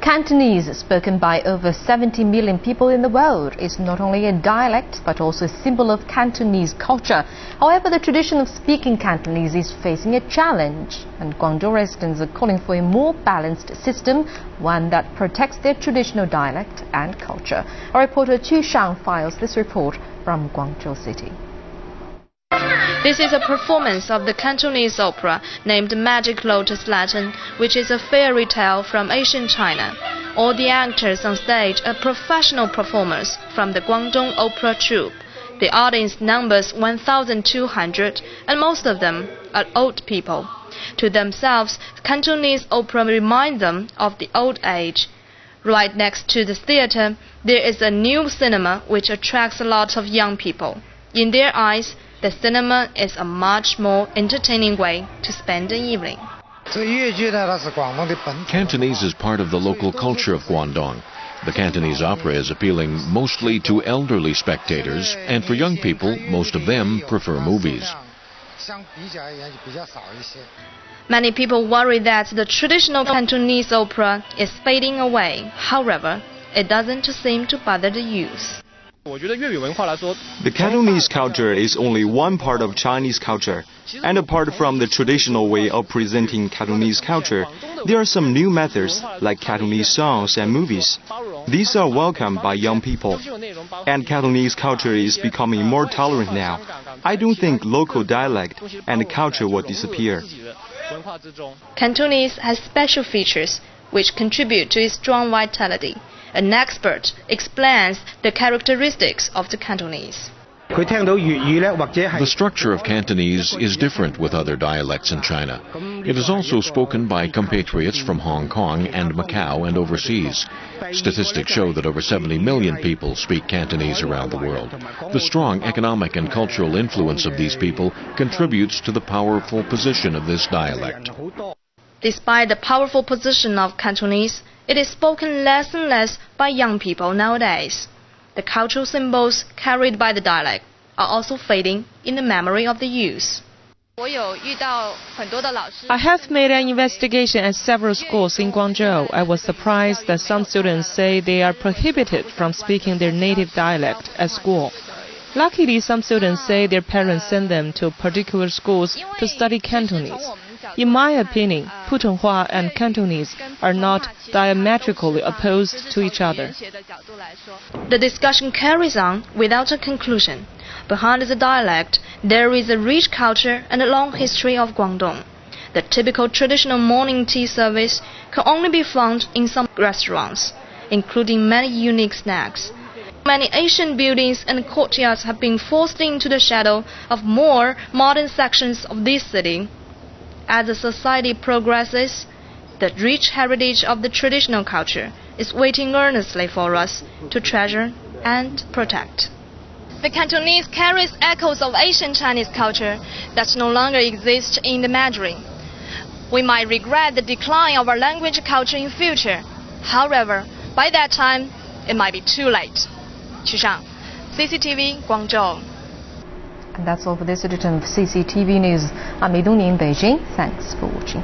Cantonese, spoken by over 70 million people in the world, is not only a dialect but also a symbol of Cantonese culture. However, the tradition of speaking Cantonese is facing a challenge, and Guangzhou residents are calling for a more balanced system, one that protects their traditional dialect and culture. Our reporter Chu Shang files this report from Guangzhou City. This is a performance of the Cantonese opera named Magic Lotus Latin, which is a fairy tale from ancient China. All the actors on stage are professional performers from the Guangdong Opera Troupe. The audience numbers 1,200, and most of them are old people. To themselves, Cantonese opera reminds them of the old age. Right next to the theater, there is a new cinema which attracts a lot of young people. In their eyes, the cinema is a much more entertaining way to spend the evening. Cantonese is part of the local culture of Guangdong. The Cantonese opera is appealing mostly to elderly spectators, and for young people, most of them prefer movies. Many people worry that the traditional Cantonese opera is fading away. However, it doesn't seem to bother the youth. The Cantonese culture is only one part of Chinese culture, and apart from the traditional way of presenting Cantonese culture, there are some new methods like Cantonese songs and movies. These are welcomed by young people, and Cantonese culture is becoming more tolerant now. I don't think local dialect and culture will disappear. Cantonese has special features which contribute to its strong vitality. An expert explains the characteristics of the Cantonese. The structure of Cantonese is different with other dialects in China. It is also spoken by compatriots from Hong Kong and Macau and overseas. Statistics show that over 70 million people speak Cantonese around the world. The strong economic and cultural influence of these people contributes to the powerful position of this dialect. Despite the powerful position of Cantonese, it is spoken less and less by young people nowadays. The cultural symbols carried by the dialect are also fading in the memory of the youth. I have made an investigation at several schools in Guangzhou. I was surprised that some students say they are prohibited from speaking their native dialect at school. Luckily, some students say their parents send them to particular schools to study Cantonese. In my opinion, Putonghua and Cantonese are not diametrically opposed to each other. The discussion carries on without a conclusion. Behind the dialect, there is a rich culture and a long history of Guangdong. The typical traditional morning tea service can only be found in some restaurants, including many unique snacks. Many ancient buildings and courtyards have been forced into the shadow of more modern sections of this city. As the society progresses, the rich heritage of the traditional culture is waiting earnestly for us to treasure and protect. The Cantonese carries echoes of ancient Chinese culture that no longer exist in the Mandarin. We might regret the decline of our language culture in future. However, by that time, it might be too late. Chu Shang, CCTV, Guangzhou. And that's all for this edition of CCTV News. I'm Li Dongning in Beijing. Thanks for watching.